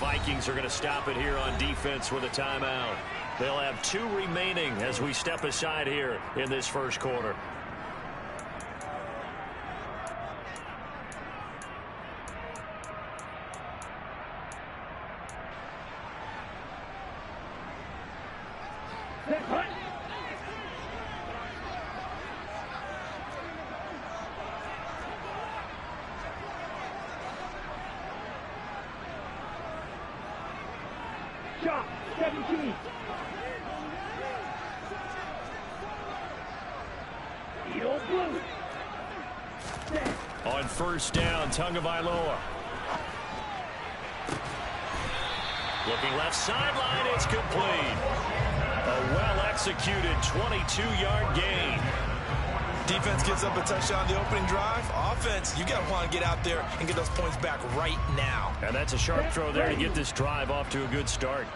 Vikings are going to stop it here on defense with a timeout. They'll have 2 remaining as we step aside here in this first quarter. Shot 17. On first down, Tagovailoa. Looking left sideline, it's complete. A well-executed 22-yard gain. Defense gives up a touchdown the opening drive. Offense, you got to want to get out there and get those points back right now. And that's a sharp throw there to get this drive off to a good start.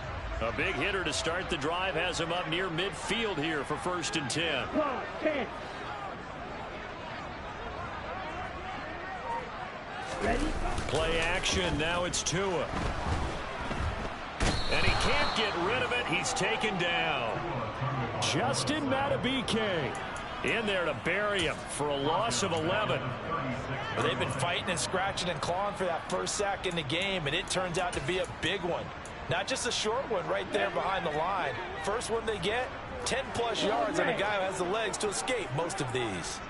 A big hitter to start the drive has him up near midfield here for 1st and 10. Ready? Play action. Now it's Tua. And he can't get rid of it. He's taken down. Justin Madubuike in there to bury him for a loss of 11. Well, they've been fighting and scratching and clawing for that first sack in the game, and it turns out to be a big one. Not just a short one right there behind the line. First one they get, 10-plus yards on a guy who has the legs to escape most of these.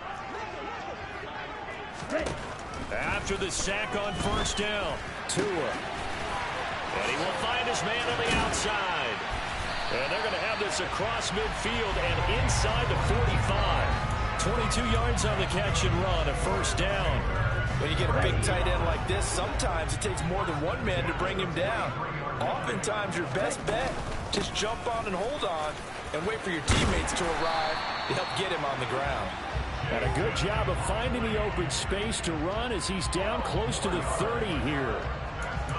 After the sack on first down, Tua. And he will find his man on the outside. And they're going to have this across midfield and inside the 45. 22 yards on the catch and run, a first down. When you get a big tight end like this, sometimes it takes more than one man to bring him down. Oftentimes, your best bet, just jump on and hold on and wait for your teammates to arrive to help get him on the ground. And a good job of finding the open space to run as he's down close to the 30 here.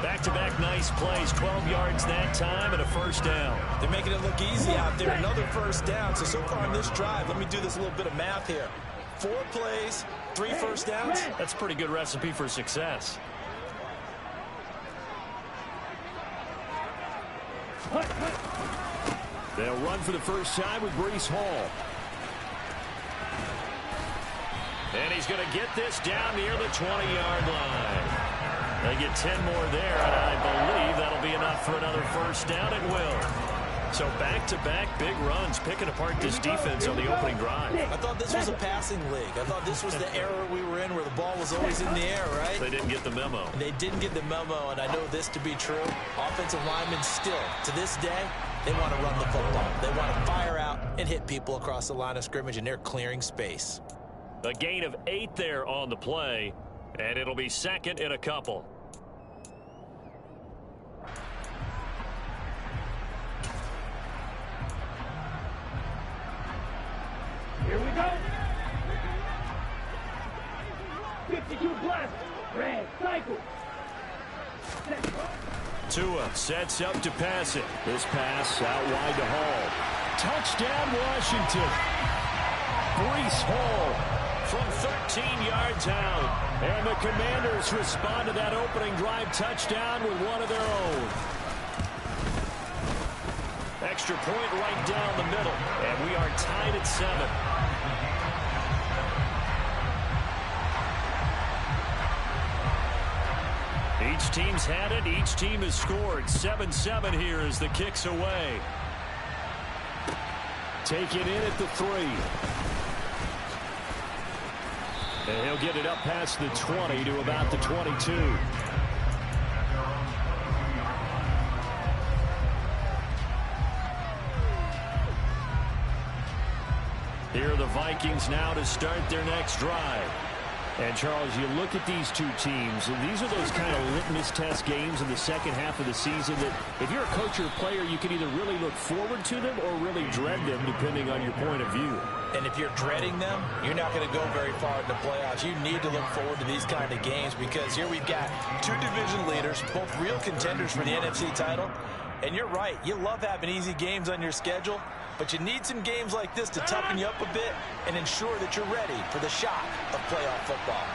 Back-to-back nice plays, 12 yards that time and a first down. They're making it look easy out there. Another first down. So far in this drive, let me do this little bit of math here. 4 plays, 3 first downs. That's a pretty good recipe for success. They'll run for the first time with Breece Hall. And he's going to get this down near the 20-yard line. They get 10 more there, and I believe that'll be enough for another first down. It will. So back-to-back big runs, picking apart this defense on the opening drive. I thought this was a passing league. I thought this was the era we were in where the ball was always in the air, right? They didn't get the memo. They didn't get the memo, and I know this to be true. Offensive linemen still, to this day, they want to run the football. They want to fire out and hit people across the line of scrimmage, and they're clearing space. A gain of 8 there on the play, and it'll be second and a couple. Here we go. 52 plus. Red cycle. Tua sets up to pass it. This pass out wide to Hall. Touchdown, Washington. Breece Hall from 13 yards out. And the Commanders respond to that opening drive touchdown with one of their own. Extra point right down the middle. And we are tied at 7. Each team's had it. Each team has scored. 7-7 here as the kick's away. Taken in at the 3. And he'll get it up past the 20 to about the 22. Here are the Vikings now to start their next drive. And, Charles, you look at these two teams, and these are those kind of litmus test games in the second half of the season that if you're a coach or a player, you can either really look forward to them or really dread them, depending on your point of view. And if you're dreading them, you're not going to go very far in the playoffs. You need to look forward to these kind of games because here we've got 2 division leaders, both real contenders for the NFC title. And you're right, you love having easy games on your schedule, but you need some games like this to toughen you up a bit and ensure that you're ready for the shock of playoff football.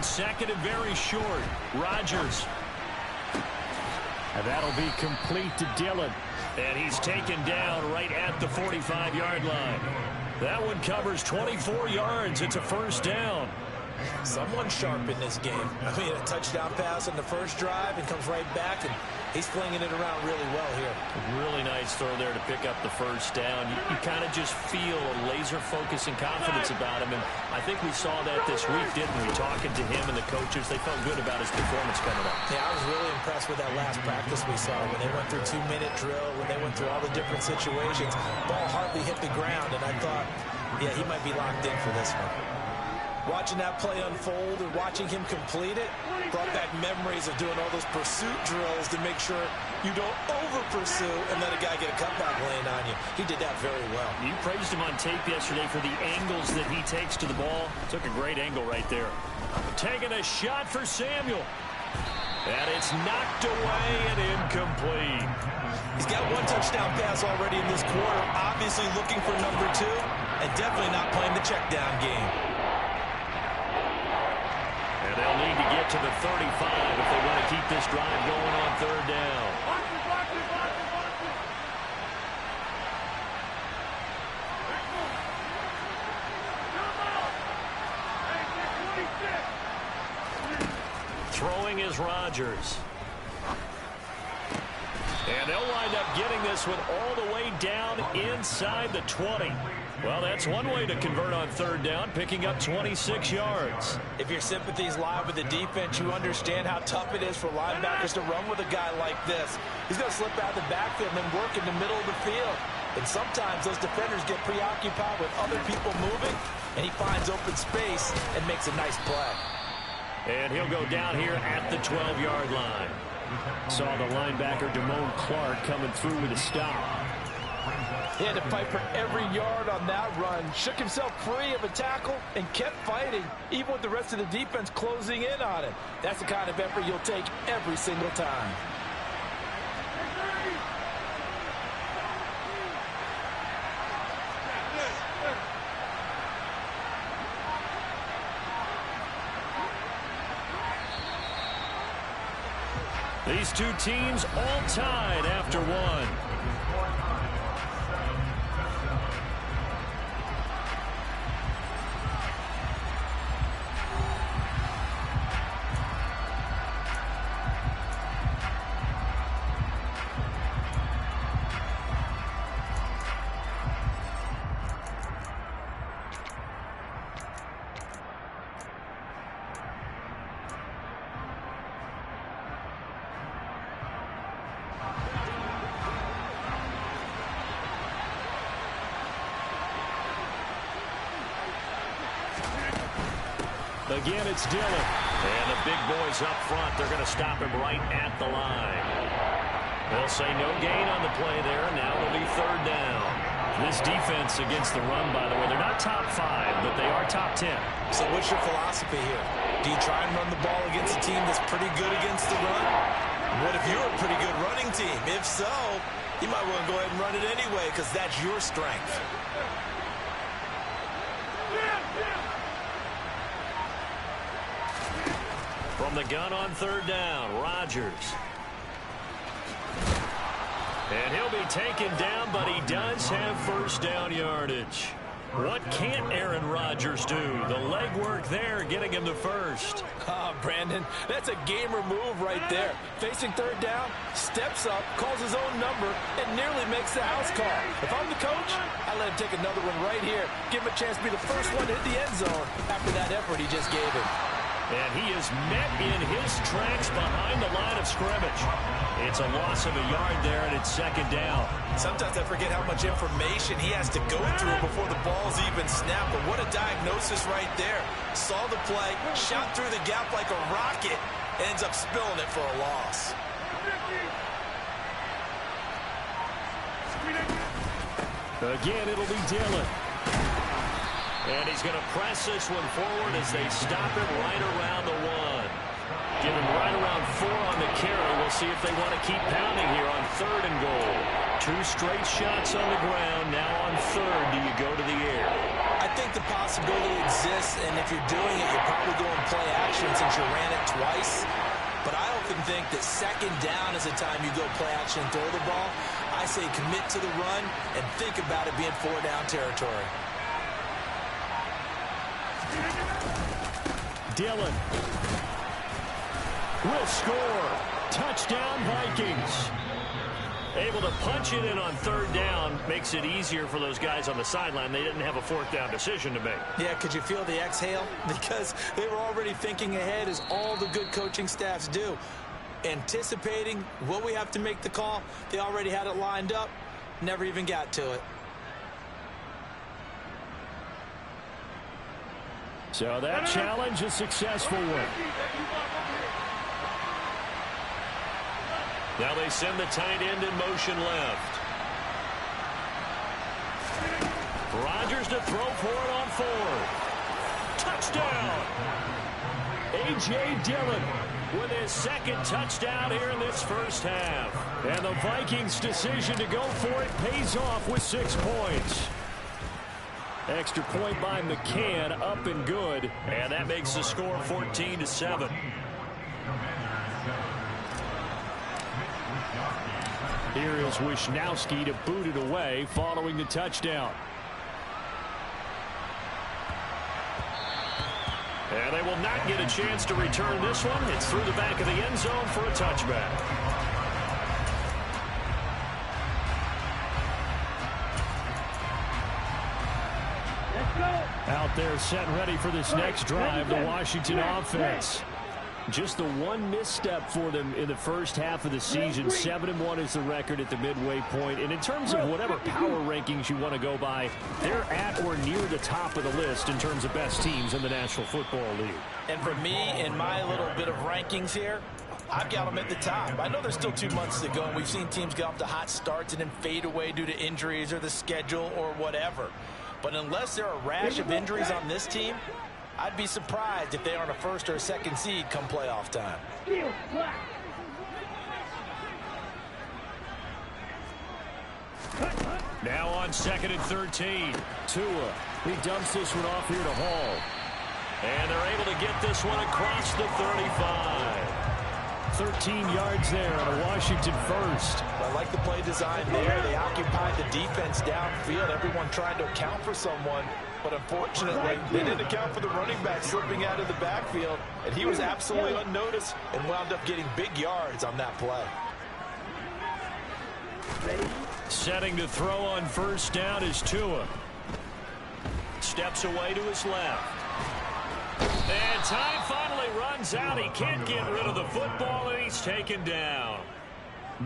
on second and very short. Rodgers. And that'll be complete to Dillon. And he's taken down right at the 45-yard line. That one covers 24 yards. It's a first down. Someone sharp in this game. I mean, a touchdown pass on the first drive and comes right back, and he's flinging it around really well here. Really nice throw there to pick up the first down. You kind of just feel a laser focus and confidence about him, and I think we saw that this week, didn't we? Talking to him and the coaches, they felt good about his performance coming up. Yeah, I was really impressed with that last practice we saw when they went through 2-minute drill, when they went through all the different situations. Ball hardly hit the ground, and I thought, yeah, he might be locked in for this one. Watching that play unfold and watching him complete it brought back memories of doing all those pursuit drills to make sure you don't over-pursue and let a guy get a cutback lane on you. He did that very well. You praised him on tape yesterday for the angles that he takes to the ball. Took a great angle right there. Taking a shot for Samuel. And it's knocked away and incomplete. He's got one touchdown pass already in this quarter, obviously looking for number 2, and definitely not playing the check down game. And they'll need to get to the 35 if they want to keep this drive going on third down. Throwing is Rodgers. And they'll wind up getting this one all the way down inside the 20. Well, that's one way to convert on third down, picking up 26 yards. If your sympathies lie with the defense, you understand how tough it is for linebackers to run with a guy like this. He's going to slip out of the backfield and then work in the middle of the field. And sometimes those defenders get preoccupied with other people moving, and he finds open space and makes a nice play. And he'll go down here at the 12-yard line. Saw the linebacker, Damone Clark, coming through with a stop. He had to fight for every yard on that run. Shook himself free of a tackle and kept fighting, even with the rest of the defense closing in on him. That's the kind of effort you'll take every single time. These two teams all tied after one. Again, it's Dillon. And the big boys up front, they're going to stop him right at the line. They'll say no gain on the play there. Now it'll be third down. This defense against the run, by the way, they're not top 5, but they are top 10. So what's your philosophy here? Do you try and run the ball against a team that's pretty good against the run? What if you're a pretty good running team? If so, you might want to go ahead and run it anyway because that's your strength. From the gun on third down, Rodgers. And he'll be taken down, but he does have first down yardage. What can't Aaron Rodgers do? The legwork there, getting him to first. Brandon, that's a gamer move right there. Facing third down, steps up, calls his own number, and nearly makes the house call. If I'm the coach, I let him take another one right here. Give him a chance to be the first one to hit the end zone after that effort he just gave him. And he is met in his tracks behind the line of scrimmage. It's a loss of a yard there, and it's second down. Sometimes I forget how much information he has to go through before the ball's even snapped. But what a diagnosis right there. Saw the play, shot through the gap like a rocket, and ends up spilling it for a loss. Again, it'll be Dillon. And he's going to press this one forward as they stop him right around the 1. Give him right around 4 on the carry. We'll see if they want to keep pounding here on third and goal. 2 straight shots on the ground. Now on third, do you go to the air? I think the possibility exists, and if you're doing it, you're probably going play action since you ran it twice. But I often think that second down is the time you go play action and throw the ball. I say commit to the run and think about it being 4-down territory. Dillon will score. Touchdown, Vikings. Able to punch it in on third down makes it easier for those guys on the sideline. They didn't have a fourth down decision to make. Yeah, could you feel the exhale? Because they were already thinking ahead, as all the good coaching staffs do. Anticipating, will we have to make the call? They already had it lined up, never even got to it. So that challenge a successful one. Now they send the tight end in motion left. Rodgers to throw for it on fourth. Touchdown! A.J. Dillon with his second touchdown here in this first half. And the Vikings' decision to go for it pays off with 6 points. Extra point by McCann, up and good. And that makes the score 14-7. Here is Wisnowski to boot it away following the touchdown. And they will not get a chance to return this one. It's through the back of the end zone for a touchback. Let's go. Out there set ready for this next drive, the Washington offense. Just the one misstep for them in the first half of the season. 7-1 is the record at the midway point. And in terms of whatever power rankings you want to go by, they're at or near the top of the list in terms of best teams in the National Football League. And for me, in my little bit of rankings here, I've got them at the top. I know there's still 2 months to go, and we've seen teams get off to hot starts and then fade away due to injuries or the schedule or whatever. But unless there are a rash of injuries on this team, I'd be surprised if they aren't a first or a second seed come playoff time. Now on 2nd and 13. Tua. He dumps this one off here to Hall. And they're able to get this one across the 35. 13 yards there on a Washington first. I like the play design there. They occupied the defense downfield. Everyone trying to account for someone. But unfortunately, they didn't account for the running back slipping out of the backfield. And he was absolutely unnoticed and wound up getting big yards on that play. Setting to throw on first down is Tua. Steps away to his left. And time finally runs out. He can't get rid of the football, and he's taken down.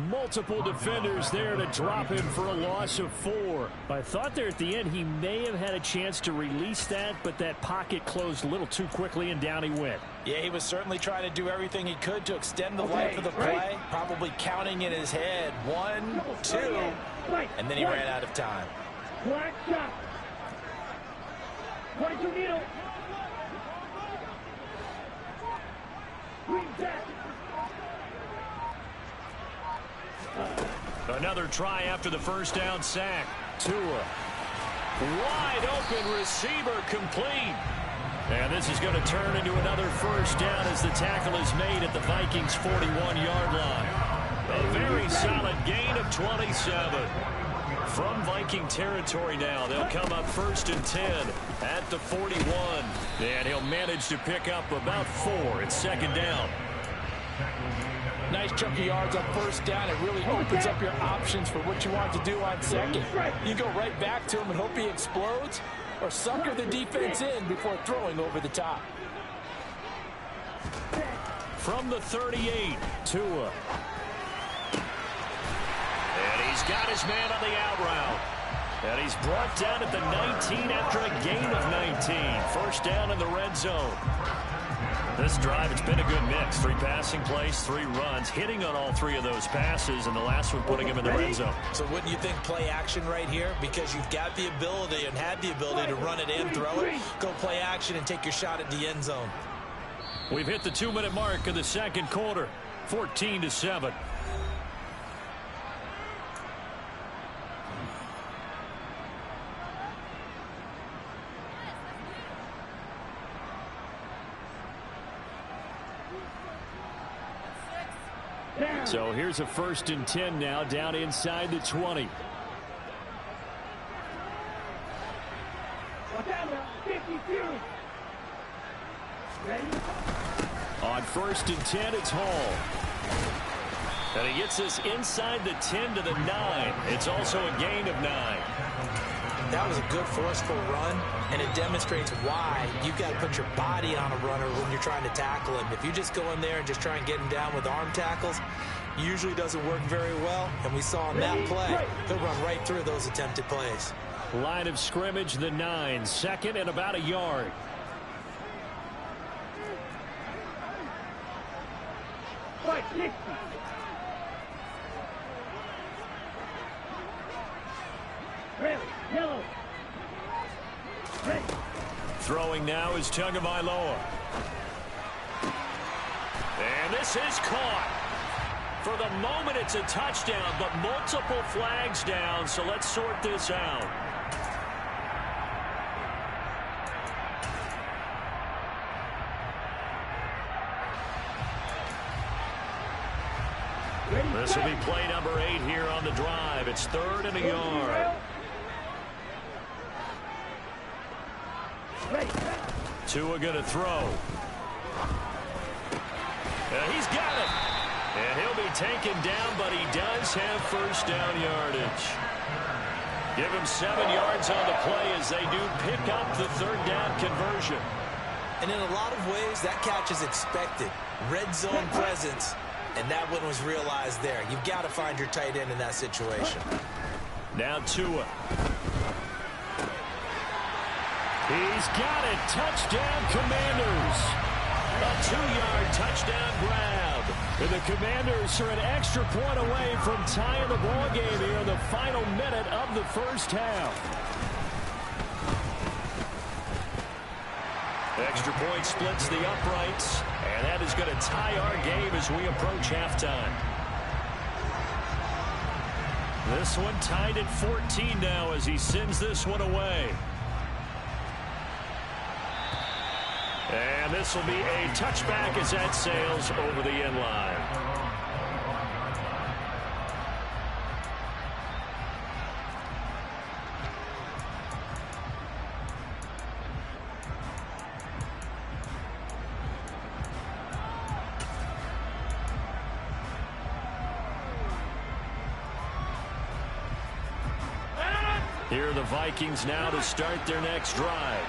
Multiple defenders there to drop him for a loss of 4. I thought there at the end he may have had a chance to release that, but that pocket closed a little too quickly, and down he went. Yeah, he was certainly trying to do everything he could to extend the life of the play, probably counting in his head 1, 2, and then he ran out of time. Black shot. 22 needle. Green tap. Another try after the first down sack. Tua. Wide open receiver complete. And this is going to turn into another first down as the tackle is made at the Vikings' 41-yard line. A very solid gain of 27. From Viking territory now, they'll come up 1st and 10 at the 41. And he'll manage to pick up about 4. It's 2nd down. Nice chunk of yards on first down. It really opens up your options for what you want to do on second. You go right back to him and hope he explodes, or sucker the defense in before throwing over the top. From the 38, Tua. And he's got his man on the out route. And he's brought down at the 19 after a gain of 19. First down in the red zone. This drive, it's been a good mix. 3 passing plays, 3 runs, hitting on all 3 of those passes, and the last one putting him in the red zone. So wouldn't you think play action right here? Because you've got the ability and had the ability to run it and throw it. Go play action and take your shot at the end zone. We've hit the 2-minute mark of the second quarter. 14-7. Down. So here's a 1st and 10 now, down inside the 20. Watch out now. 52. Ready? On 1st and 10, it's Hall. And he gets this inside the 10 to the 9. It's also a gain of 9. That was a good forceful run, and it demonstrates why you've got to put your body on a runner when you're trying to tackle him. If you just go in there and just try and get him down with arm tackles, usually doesn't work very well, and we saw in that play, he'll run right through those attempted plays. Line of scrimmage, the 9. 2nd and about a yard. Fight 60. Ready. Yellow. Ready. Throwing now is Tagovailoa. And this is caught. For the moment, it's a touchdown, but multiple flags down, so let's sort this out. This will be play number 8 here on the drive. It's 3rd and a yard. Tua going to throw. He's got it. And he'll be taken down, but he does have 1st down yardage. Give him 7 yards on the play as they do pick up the 3rd down conversion. And in a lot of ways, that catch is expected. Red zone presence. And that one was realized there. You've got to find your tight end in that situation. Now Tua. He's got it. Touchdown, Commanders. A 2-yard touchdown grab. And the Commanders are an extra point away from tying the ball game here in the final minute of the 1st half. Extra point splits the uprights. And that is going to tie our game as we approach halftime. This one tied at 14 now as he sends this one away. And this will be a touchback as that sails over the end line. Here are the Vikings now to start their next drive.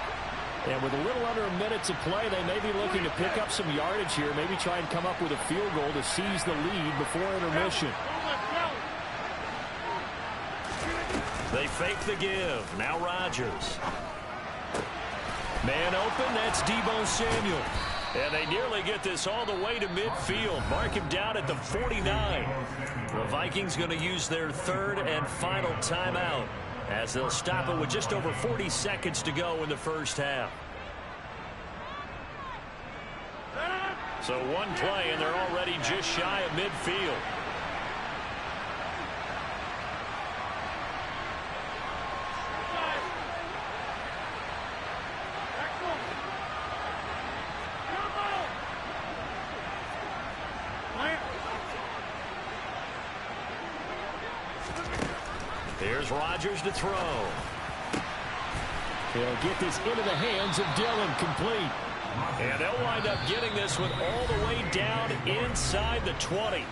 And with a little under a minute to play, they may be looking to pick up some yardage here, maybe try and come up with a field goal to seize the lead before intermission. They fake the give. Now Rodgers. Man open, that's Deebo Samuel. And they nearly get this all the way to midfield. Mark him down at the 49. The Vikings going to use their 3rd and final timeout, as they'll stop it with just over 40 seconds to go in the 1st half. So one play, and they're already just shy of midfield. Here's Rodgers to throw. He'll get this into the hands of Dillon, complete. And they'll wind up getting this one all the way down inside the 20.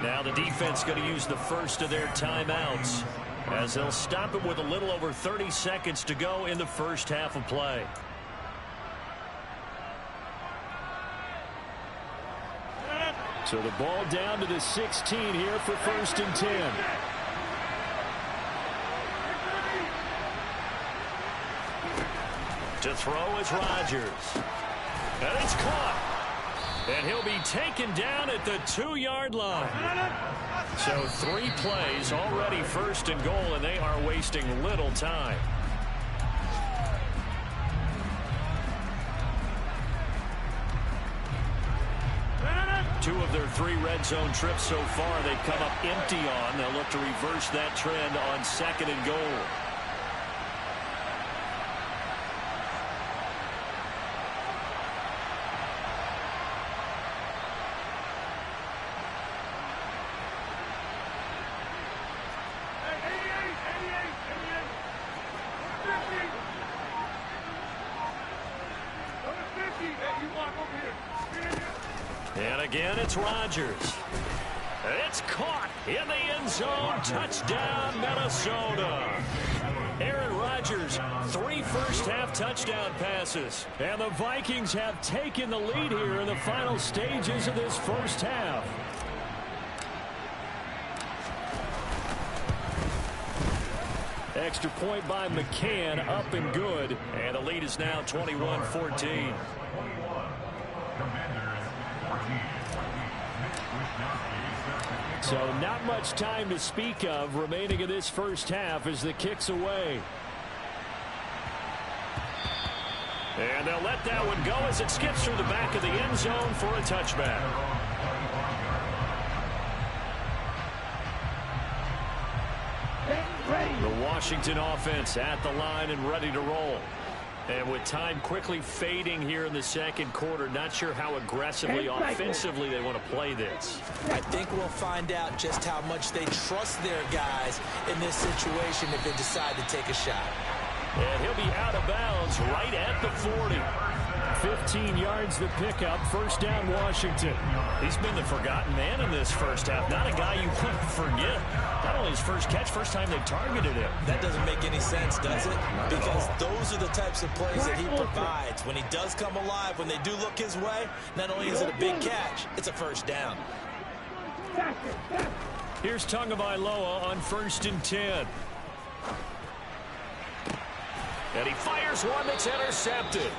Now the defense going to use the first of their timeouts, as they'll stop it with a little over 30 seconds to go in the 1st half of play. So the ball down to the 16 here for 1st and 10. To throw is Rodgers. And it's caught. And he'll be taken down at the 2-yard line. So 3 plays already 1st and goal, and they are wasting little time. Two of their 3 red zone trips so far they've come up empty on. They'll look to reverse that trend on 2nd and goal. And again, it's Rodgers. It's caught in the end zone. Touchdown, Minnesota. Aaron Rodgers, 3 first-half touchdown passes. And the Vikings have taken the lead here in the final stages of this first half. Extra point by McCann, up and good. And the lead is now 21-14. So not much time to speak of remaining in this first half as the kick's away. And they'll let that one go as it skips through the back of the end zone for a touchback. The Washington offense at the line and ready to roll. And with time quickly fading here in the second quarter, not sure how aggressively, offensively they want to play this. I think we'll find out just how much they trust their guys in this situation if they decide to take a shot. And he'll be out of bounds right at the 40. 15 yards the pickup, first down Washington. He's been the forgotten man in this first half. Not a guy you want to forget. Not only his first catch, first time they targeted him. That doesn't make any sense, does it? Because those are the types of plays that he provides. When he does come alive, when they do look his way, not only is it a big catch, it's a first down. Here's Tagovailoa on 1st and 10. And he fires one that's intercepted.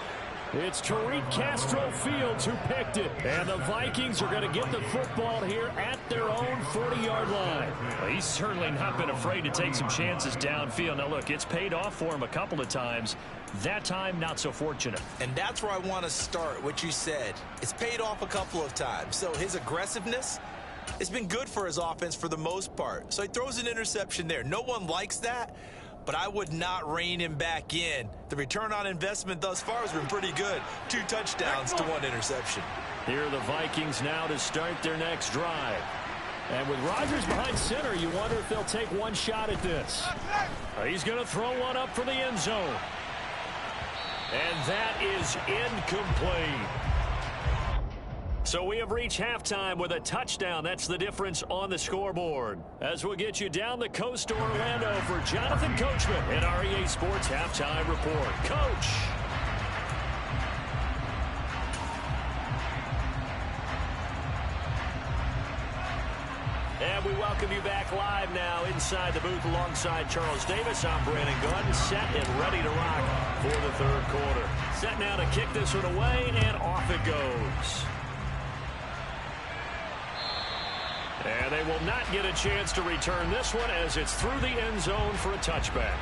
It's Tariq Castro-Fields who picked it. And the Vikings are going to get the football here at their own 40-yard line. Well, he's certainly not been afraid to take some chances downfield. Now, look, it's paid off for him a couple of times. That time, not so fortunate. And that's where I want to start, what you said. It's paid off a couple of times. So his aggressiveness, it's been good for his offense for the most part. So he throws an interception there. No one likes that. But I would not rein him back in. The return on investment thus far has been pretty good. 2 touchdowns to 1 interception. Here are the Vikings now to start their next drive. And with Rodgers behind center, you wonder if they'll take one shot at this. He's going to throw one up for the end zone. And that is incomplete. So we have reached halftime with a touchdown. That's the difference on the scoreboard. As we'll get you down the coast to Orlando for Jonathan Coachman and our EA Sports Halftime Report. Coach. And we welcome you back live now inside the booth alongside Charles Davis. I'm Brandon Gunn, set and ready to rock for the third quarter. Set now to kick this one away, and off it goes. And they will not get a chance to return this one as it's through the end zone for a touchback.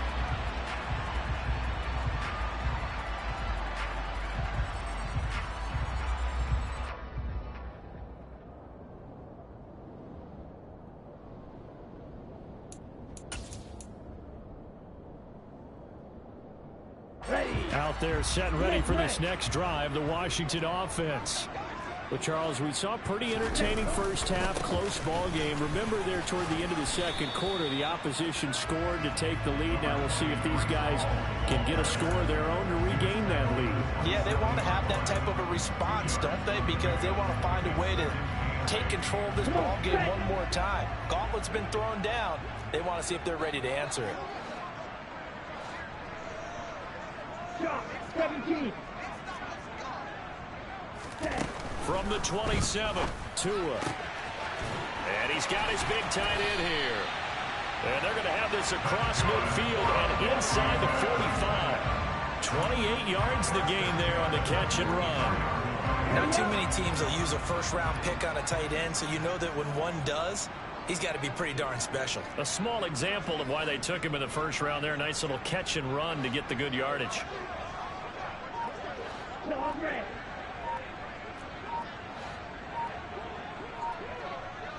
Out there set and ready for this next drive, the Washington offense. But, Charles, we saw a pretty entertaining first half, close ball game. Remember there toward the end of the second quarter, the opposition scored to take the lead. Now we'll see if these guys can get a score of their own to regain that lead. Yeah, they want to have that type of a response, don't they? Because they want to find a way to take control of this ball game one more time. Gauntlet's been thrown down. They want to see if they're ready to answer it. Shot, 17. From the 27, Tua. And he's got his big tight end here. And they're going to have this across midfield and inside the 45. 28 yards the gain there on the catch and run. Not too many teams will use a first-round pick on a tight end, so you know that when one does, he's got to be pretty darn special. A small example of why they took him in the first round there. Nice little catch and run to get the good yardage.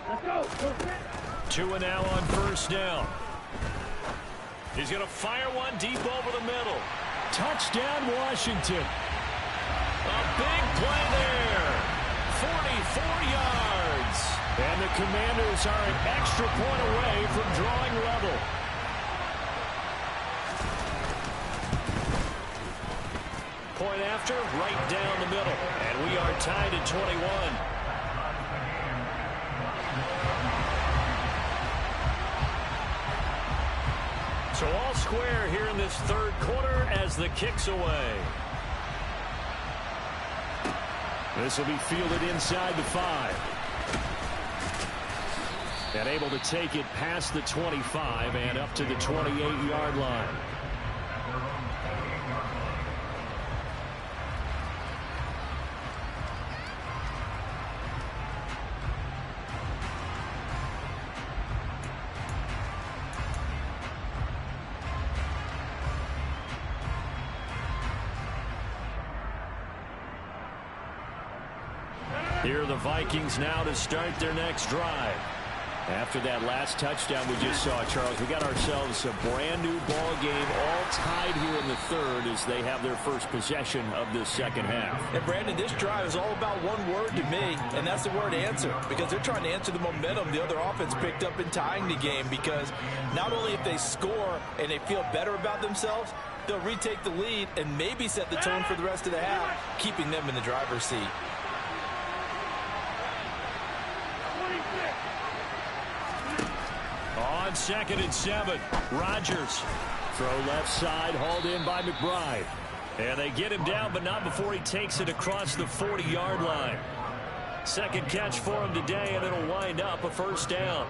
Let's go. Tua now on first down. He's going to fire one deep over the middle. Touchdown, Washington. A big play there. 44 yards. And the Commanders are an extra point away from drawing level. Point after, right down the middle. And we are tied at 21. So all square here in this third quarter as the kick's away. This will be fielded inside the 5. And able to take it past the 25 and up to the 28-yard line. Here are the Vikings now to start their next drive. After that last touchdown we just saw, Charles, we got ourselves a brand new ball game, all tied here in the third as they have their first possession of this second half. And Brandon, this drive is all about one word to me, and that's the word answer, because they're trying to answer the momentum the other offense picked up in tying the game, because not only if they score and they feel better about themselves, they'll retake the lead and maybe set the tone for the rest of the half, keeping them in the driver's seat. On 2nd and 7, Rodgers. Throw left side, hauled in by McBride. And they get him down, but not before he takes it across the 40-yard line. Second catch for him today, and it'll wind up a first down.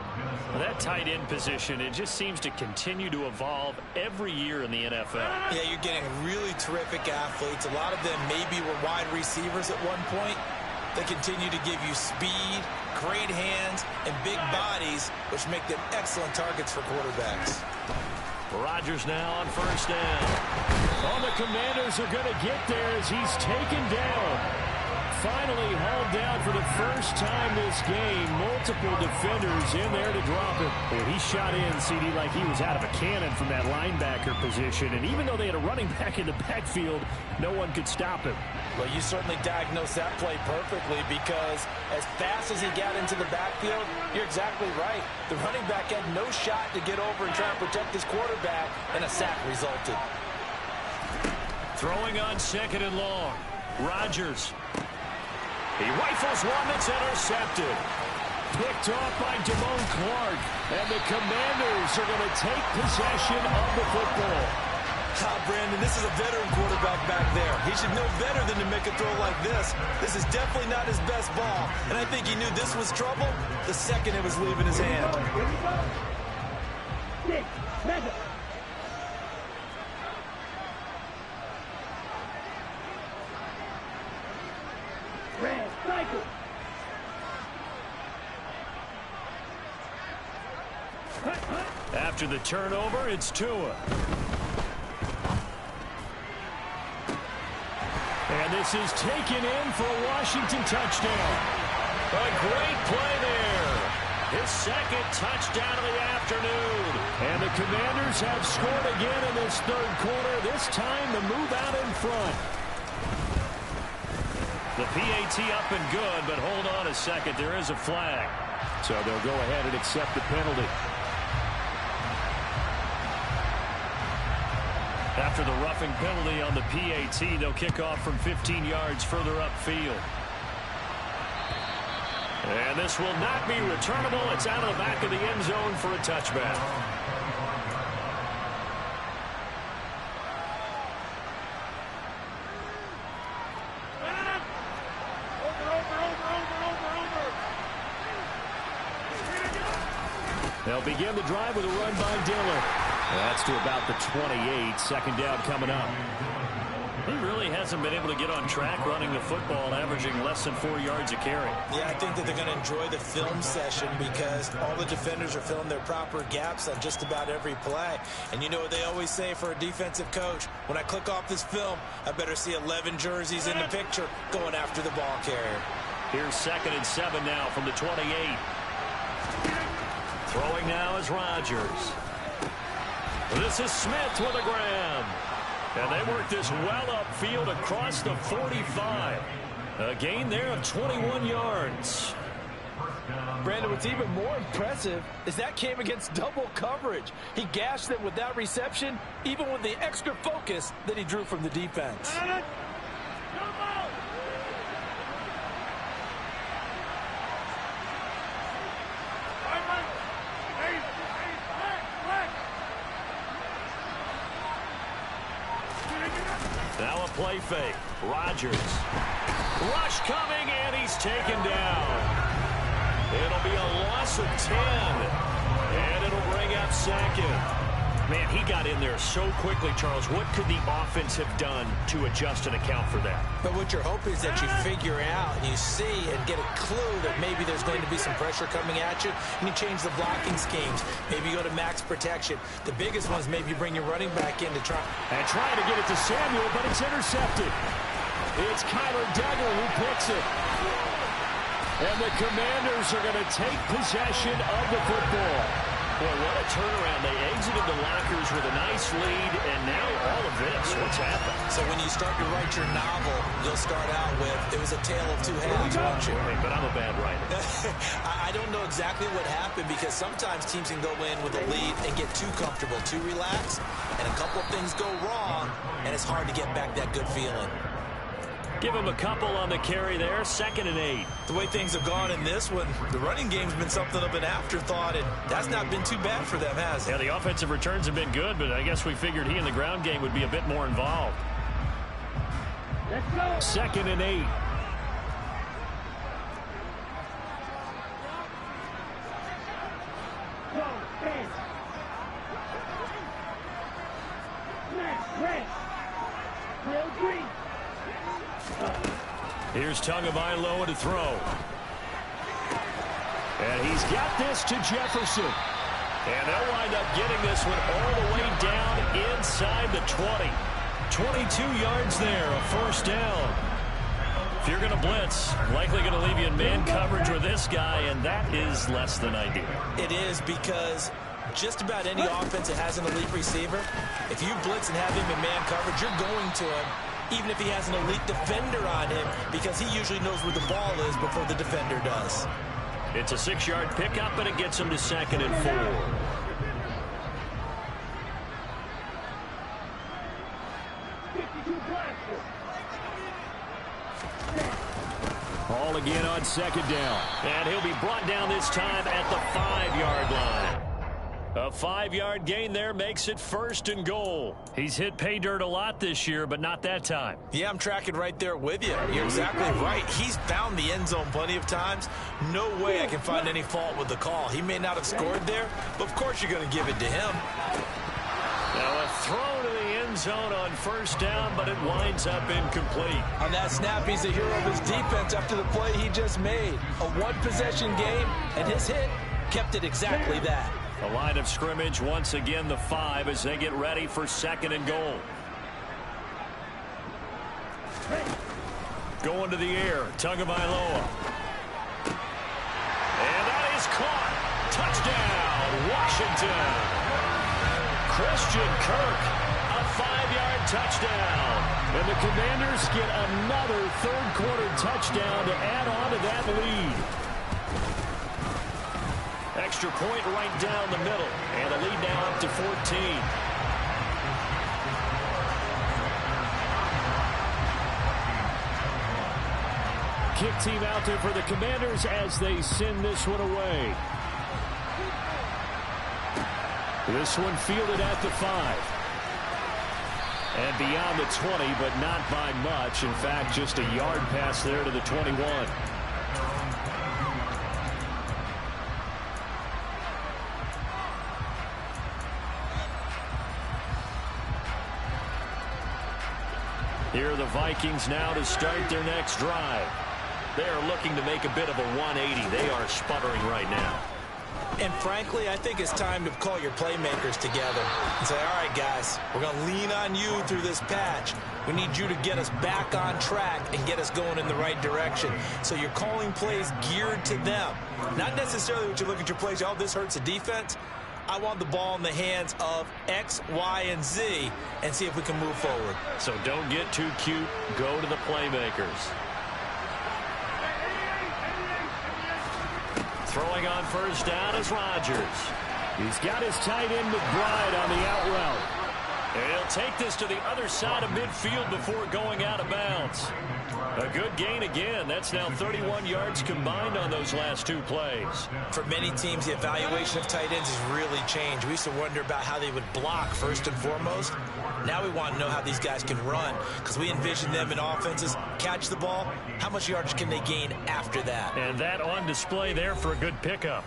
Well, that tight end position, it just seems to continue to evolve every year in the NFL. Yeah, you're getting really terrific athletes. A lot of them maybe were wide receivers at one point. They continue to give you speed, great hands, and big bodies, which make them excellent targets for quarterbacks. Rodgers now on first down. Oh, the Commanders are going to get there as he's taken down. Finally hauled down for the first time this game. Multiple defenders in there to drop him. Well, he shot in, CD, like he was out of a cannon from that linebacker position. And even though they had a running back in the backfield, no one could stop him. Well, you certainly diagnosed that play perfectly, because as fast as he got into the backfield, you're exactly right. The running back had no shot to get over and try and protect his quarterback, and a sack resulted. Throwing on 2nd and long. Rodgers. He rifles one that's intercepted. Picked off by Damone Clark. And the Commanders are going to take possession of the football. Brandon, this is a veteran quarterback back there. He should know better than to make a throw like this. This is definitely not his best ball. And I think he knew this was trouble the second it was leaving his hand. After the turnover, it's Tua. And this is taken in for a Washington touchdown. A great play there. His second touchdown of the afternoon. And the Commanders have scored again in this third quarter. This time to move out in front. The PAT up and good, but hold on a second. There is a flag. So they'll go ahead and accept the penalty. After the roughing penalty on the PAT, they'll kick off from 15 yards further upfield. And this will not be returnable. It's out of the back of the end zone for a touchback. They'll begin the drive with a run by Dillon. That's to about the 28. Second down coming up. He really hasn't been able to get on track running the football, averaging less than 4 yards a carry. Yeah, I think that they're going to enjoy the film session because all the defenders are filling their proper gaps on just about every play. And you know what they always say for a defensive coach? When I click off this film, I better see 11 jerseys in the picture going after the ball carrier. Here's 2nd and 7 now from the 28. Throwing now is Rodgers. This is Smith with a grab. And they work this well upfield across the 45. A gain there of 21 yards. Brandon, what's even more impressive is that came against double coverage. He gashed them with that reception, even with the extra focus that he drew from the defense. play fake. Rodgers. Rush coming, and he's taken down. It'll be a loss of 10. And it'll bring up second. Man, he got in there so quickly, Charles. What could the offense have done to adjust and account for that? But what you're hoping is that you figure out and you see and get a clue that maybe there's going to be some pressure coming at you, and you change the blocking schemes. Maybe you go to max protection. The biggest one is maybe you bring your running back in to try. And trying to get it to Samuel, but it's intercepted. It's Kyler Duggar who picks it. And the Commanders are going to take possession of the football. Boy, what a turnaround. They exited the lockers with a nice lead, and now all of this. What's happened? So when you start to write your novel, you'll start out with, it was a tale of two halves, won't you? Hey, but I'm a bad writer. I don't know exactly what happened, because sometimes teams can go in with a lead and get too comfortable, too relaxed, and a couple of things go wrong, and it's hard to get back that good feeling. Give him a couple on the carry there, 2nd and 8. The way things have gone in this one, the running game's been something of an afterthought, and that's not been too bad for them, has it? Yeah, the offensive returns have been good, but I guess we figured he in the ground game would be a bit more involved. Let's go. 2nd and 8. Go, stand. Smash, red. Real green. Here's Tagovailoa to throw. And he's got this to Jefferson. And they'll wind up getting this one all the way down inside the 20. 22 yards there, a 1st down. If you're going to blitz, likely going to leave you in man coverage with this guy, and that is less than ideal. It is, because just about any offense that has an elite receiver, if you blitz and have him in man coverage, you're going to him, even if he has an elite defender on him, because he usually knows where the ball is before the defender does. It's a 6-yard pickup, and it gets him to 2nd and 4. Ball again on 2nd down. And he'll be brought down this time at the 5-yard line. A 5-yard gain there makes it 1st and goal. He's hit pay dirt a lot this year, but not that time. Yeah, I'm tracking right there with you. You're exactly right. He's found the end zone plenty of times. No way I can find any fault with the call. He may not have scored there, but of course you're going to give it to him. Now a throw to the end zone on 1st down, but it winds up incomplete. On that snap, he's the hero of his defense after the play he just made. A one-possession game, and his hit kept it exactly that. The line of scrimmage, once again, the 5 as they get ready for 2nd and goal. Going to the air, Tagovailoa. And that is caught. Touchdown, Washington. Christian Kirk, a 5-yard touchdown. And the Commanders get another 3rd-quarter touchdown to add on to that lead. Extra point right down the middle, and the lead now up to 14. Kick team out there for the Commanders as they send this one away. This one fielded at the 5. And beyond the 20, but not by much. In fact, just a yard pass there to the 21. Here are the Vikings now to start their next drive. They are looking to make a bit of a 180. They are sputtering right now. And frankly, I think it's time to call your playmakers together and say, all right, guys, we're going to lean on you through this patch. We need you to get us back on track and get us going in the right direction. So you're calling plays geared to them. Not necessarily what you look at your plays, oh, this hurts the defense. I want the ball in the hands of X, Y, and Z and see if we can move forward. So don't get too cute. Go to the playmakers. Throwing on 1st down is Rodgers. He's got his tight end McBride on the out route. And he'll take this to the other side of midfield before going out of bounds. A good gain again. That's now 31 yards combined on those last two plays. For many teams, the evaluation of tight ends has really changed. We used to wonder about how they would block first and foremost. Now we want to know how these guys can run, because we envision them in offenses catch the ball. How much yardage can they gain after that? And that on display there for a good pickup.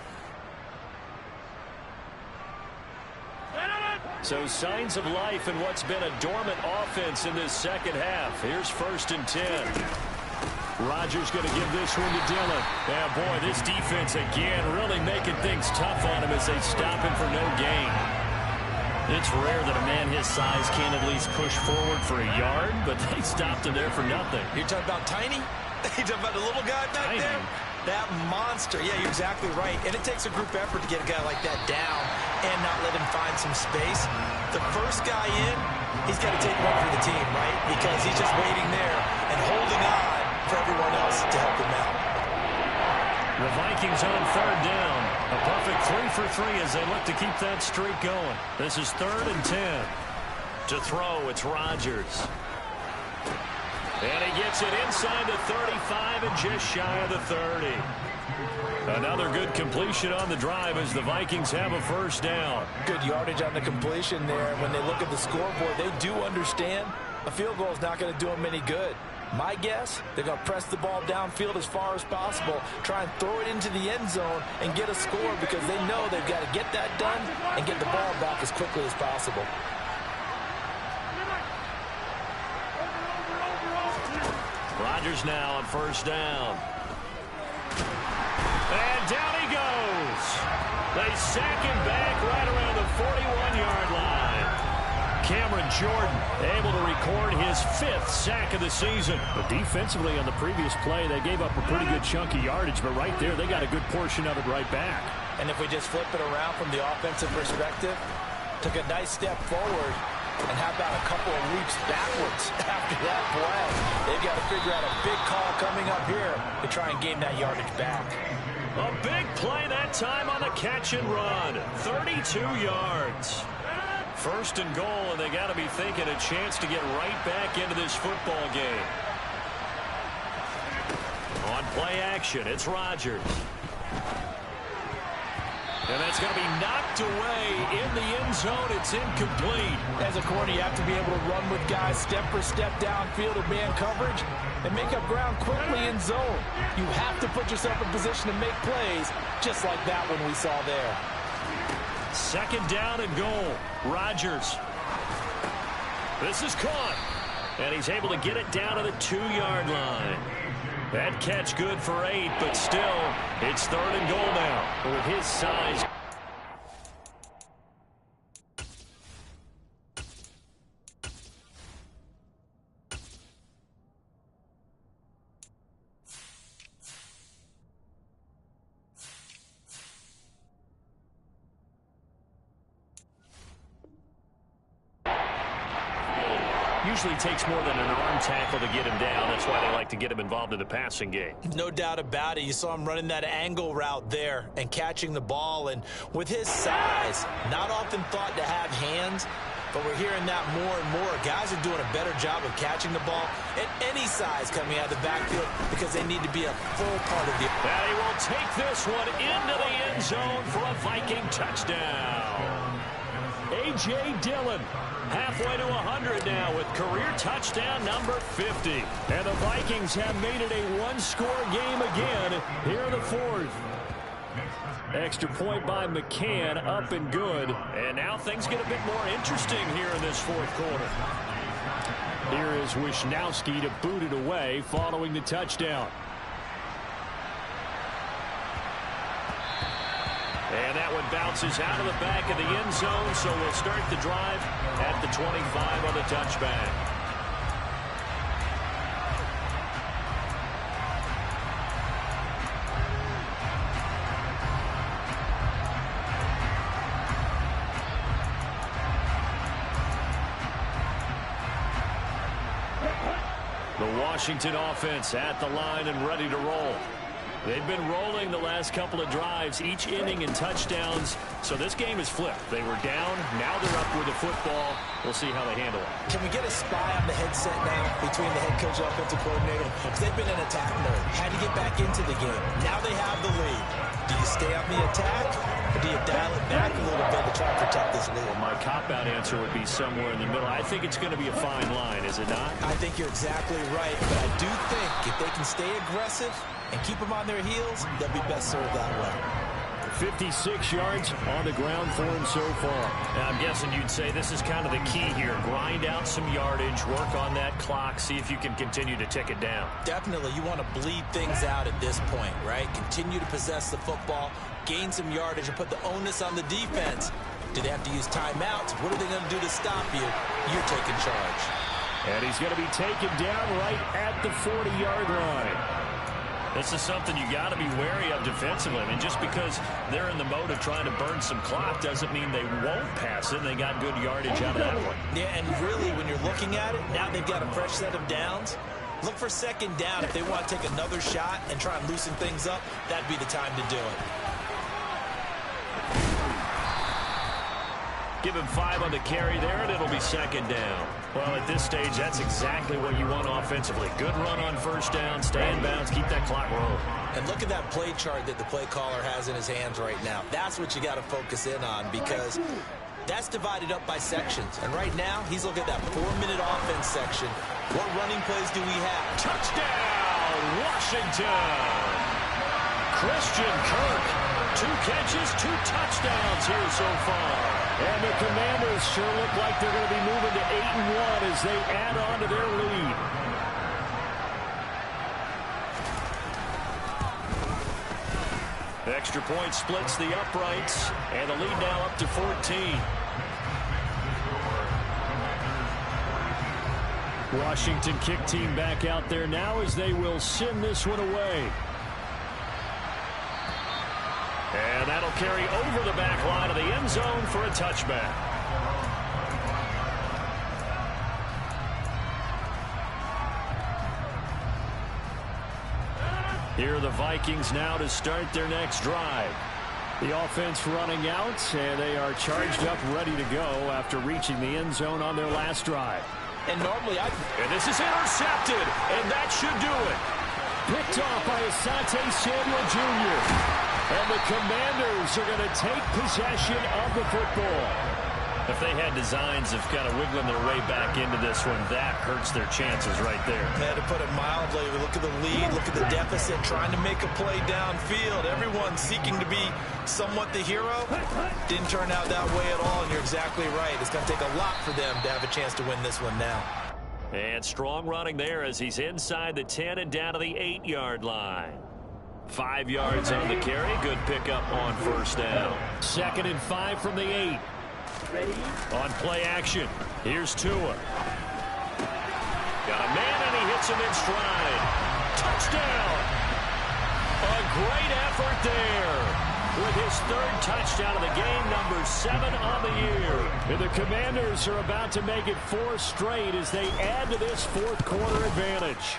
So signs of life in what's been a dormant offense in this second half. Here's 1st and 10. Rodgers going to give this one to Dillon. Yeah, boy, this defense again really making things tough on him as they stop him for no gain. It's rare that a man his size can't at least push forward for a yard, but they stopped him there for nothing. You're talking about Tiny? You're talking about the little guy back there? That monster. Yeah, you're exactly right. And it takes a group effort to get a guy like that down and not let him find some space. The first guy in, he's got to take one for the team, right? Because he's just waiting there and holding on for everyone else to help him out. The Vikings on 3rd down. A perfect 3 for 3 as they look to keep that streak going. This is 3rd and 10. To throw, it's Rodgers. And he gets it inside the 35 and just shy of the 30. Another good completion on the drive as the Vikings have a 1st down. Good yardage on the completion there. When they look at the scoreboard, they do understand a field goal is not going to do them any good. My guess, they're going to press the ball downfield as far as possible, try and throw it into the end zone and get a score because they know they've got to get that done and get the ball back as quickly as possible. Rodgers now on 1st down. And down he goes. They sack him back right around the 41-yard line. Cameron Jordan able to record his 5th sack of the season. But defensively on the previous play, they gave up a pretty good chunk of yardage. But right there, they got a good portion of it right back. And if we just flip it around from the offensive perspective, took a nice step forward. And how about a couple of leaps backwards after that play? They've got to figure out a big call coming up here to try and gain that yardage back. A big play that time on the catch and run. 32 yards. 1st and goal, and they got to be thinking a chance to get right back into this football game. On play action, it's Rodgers. And that's going to be knocked away in the end zone. It's incomplete. As a corner, you have to be able to run with guys step for step downfield of man coverage and make up ground quickly in zone. You have to put yourself in position to make plays just like that one we saw there. 2nd down and goal. Rodgers. This is caught. And he's able to get it down to the 2-yard line. That catch good for 8, but still, it's 3rd and goal now. With his size. Usually takes more than an arm tackle to get him down. That's why they like to get him involved in the passing game. No doubt about it. You saw him running that angle route there and catching the ball. And with his size, not often thought to have hands, but we're hearing that more and more. Guys are doing a better job of catching the ball at any size coming out of the backfield because they need to be a full part of the... And he will take this one into the end zone for a Viking touchdown. A.J. Dillon. Halfway to 100 now with career touchdown number 50. And the Vikings have made it a one-score game again here in the 4th. Extra point by McCann, up and good. And now things get a bit more interesting here in this 4th quarter. Here is Wisnowski to boot it away following the touchdown. And that one bounces out of the back of the end zone, so we'll start the drive at the 25 on the touchback. The Washington offense at the line and ready to roll. They've been rolling the last couple of drives, each inning in touchdowns. So this game is flipped. They were down. Now they're up with the football. We'll see how they handle it. Can we get a spy on the headset now between the head coach and offensive coordinator? Because they've been in attack mode. Had to get back into the game. Now they have the lead. Do you stay on the attack, or do you dial it back a little bit to try and protect this lead? Well, my cop-out answer would be somewhere in the middle. I think it's going to be a fine line, is it not? I think you're exactly right, but I do think if they can stay aggressive and keep them on their heels, they'll be best served that way. 56 yards on the ground for him so far. Now, I'm guessing you'd say this is kind of the key here. Grind out some yardage, work on that clock, see if you can continue to tick it down. Definitely, you want to bleed things out at this point, right? Continue to possess the football, gain some yardage, and put the onus on the defense. Do they have to use timeouts? What are they going to do to stop you? You're taking charge. And he's going to be taken down right at the 40-yard line. This is something you got to be wary of defensively. I mean, just because they're in the mode of trying to burn some clock doesn't mean they won't pass it. They got good yardage out of that one. Yeah, and really, when you're looking at it, now they've got a fresh set of downs. Look for second down. If they want to take another shot and try and loosen things up, that'd be the time to do it. Give him 5 on the carry there, and it'll be second down. Well, at this stage, that's exactly what you want offensively. Good run on first down, stay in bounds, keep that clock rolling. And look at that play chart that the play caller has in his hands right now. That's what you got to focus in on, because that's divided up by sections. And right now, he's looking at that 4-minute offense section. What running plays do we have? Touchdown, Washington! Christian Kirk, 2 catches, 2 touchdowns here so far. And the Commanders sure look like they're going to be moving to 8-1 as they add on to their lead. Extra point splits the uprights, and the lead now up to 14. Washington kick team back out there now as they will send this one away. And that'll carry over the back line of the end zone for a touchback. Here are the Vikings now to start their next drive. The offense running out, and they are charged up, ready to go after reaching the end zone on their last drive. And normally And this is intercepted, and that should do it. Picked off by Asante Samuel Jr. And the Commanders are going to take possession of the football. If they had designs of kind of wiggling their way back into this one, that hurts their chances right there. Yeah, to put it mildly, look at the lead, look at the deficit, trying to make a play downfield. Everyone seeking to be somewhat the hero. Didn't turn out that way at all, and you're exactly right. It's going to take a lot for them to have a chance to win this one now. And strong running there as he's inside the 10 and down to the 8-yard line. 5 yards on the carry. Good pickup on first down. 2nd and 5 from the 8. Ready? On play action. Here's Tua. Got a man, and he hits him in stride. Touchdown. A great effort there. With his 3rd touchdown of the game, number 7 on the year. And the Commanders are about to make it 4 straight as they add to this 4th quarter advantage.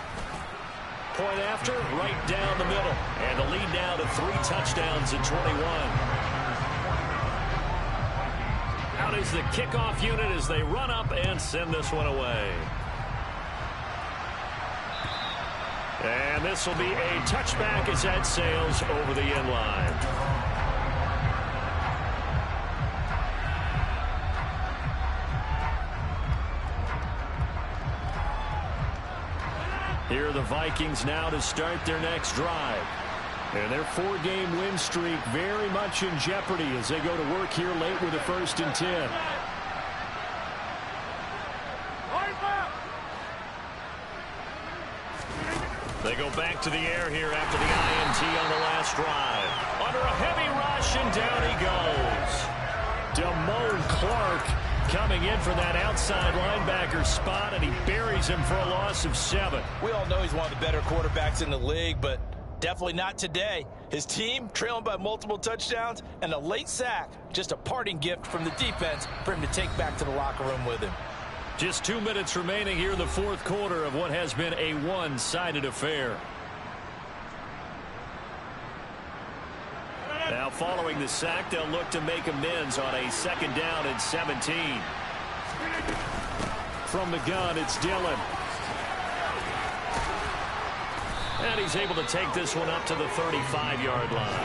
Point after, right down the middle. And the lead now to 3 touchdowns at 21. Out is the kickoff unit as they run up and send this one away. And this will be a touchback as that sails over the end line. Here are the Vikings now to start their next drive. And their 4-game win streak very much in jeopardy as they go to work here late with a 1st and 10. They go back to the air here after the INT on the last drive. Under a heavy rush, and down he goes. Damone Clark coming in for that outside linebacker spot, and he buries him for a loss of 7. We all know he's one of the better quarterbacks in the league, but definitely not today. His team trailing by multiple touchdowns and a late sack. Just a parting gift from the defense for him to take back to the locker room with him. Just 2 minutes remaining here in the 4th quarter of what has been a one-sided affair. Now following the sack, they'll look to make amends on a 2nd down and 17. From the gun, it's Dillon. And he's able to take this one up to the 35-yard line.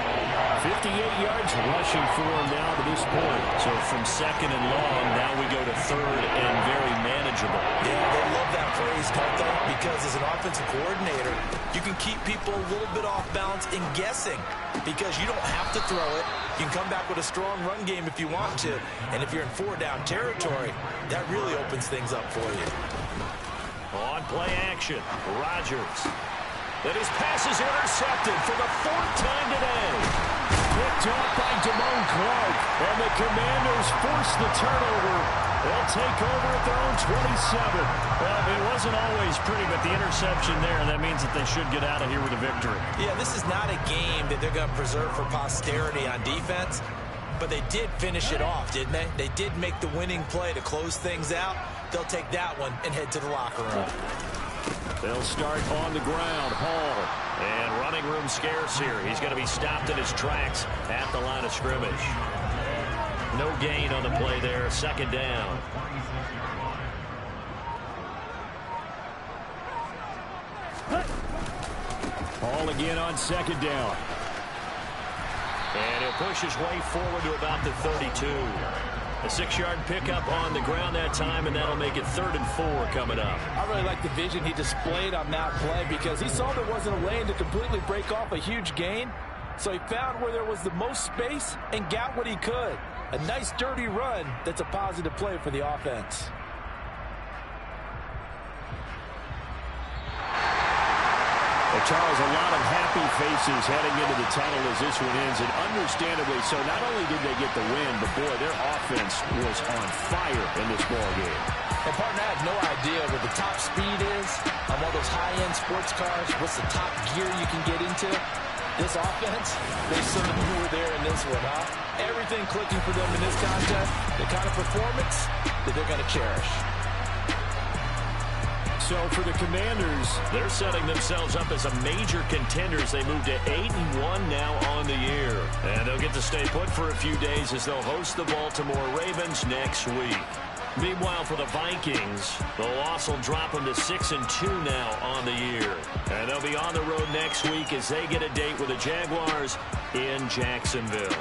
58 yards rushing for him now to this point. So from 2nd and long, now we go to 3rd and very manageable. Yeah, they love that phrase, don't they? Because as an offensive coordinator, you can keep people a little bit off balance in guessing. Because you don't have to throw it. You can come back with a strong run game if you want to. And if you're in 4-down territory, that really opens things up for you. On play action, Rodgers. And his pass is intercepted for the 4th time today. Picked off by Damone Clark. And the Commanders force the turnover. They'll take over at their own 27. Well, it wasn't always pretty, but the interception there, that means that they should get out of here with a victory. Yeah, this is not a game that they're going to preserve for posterity on defense. But they did finish it off, didn't they? They did make the winning play to close things out. They'll take that one and head to the locker room. They'll start on the ground. Hall. And running room scarce here. He's going to be stopped in his tracks at the line of scrimmage. No gain on the play there. 2nd down. Hall again on 2nd down. And he'll push his way forward to about the 32. A 6-yard pickup on the ground that time, and that'll make it 3rd and 4 coming up. I really like the vision he displayed on that play because he saw there wasn't a lane to completely break off a huge gain. So he found where there was the most space and got what he could. A nice dirty run that's a positive play for the offense. Well, Charles, a lot of happy faces heading into the tunnel as this one ends, and understandably so. Not only did they get the win, but boy, their offense was on fire in this ball game. And partner, I have no idea what the top speed is on one of those high-end sports cars. What's the top gear you can get into? This offense, there's some who were there in this one, huh? Everything clicking for them in this contest, the kind of performance that they're going to cherish. So for the Commanders, they're setting themselves up as a major contender as they move to 8-1 now on the year. And they'll get to stay put for a few days as they'll host the Baltimore Ravens next week. Meanwhile, for the Vikings, the loss will drop them to 6-2 now on the year. And they'll be on the road next week as they get a date with the Jaguars in Jacksonville.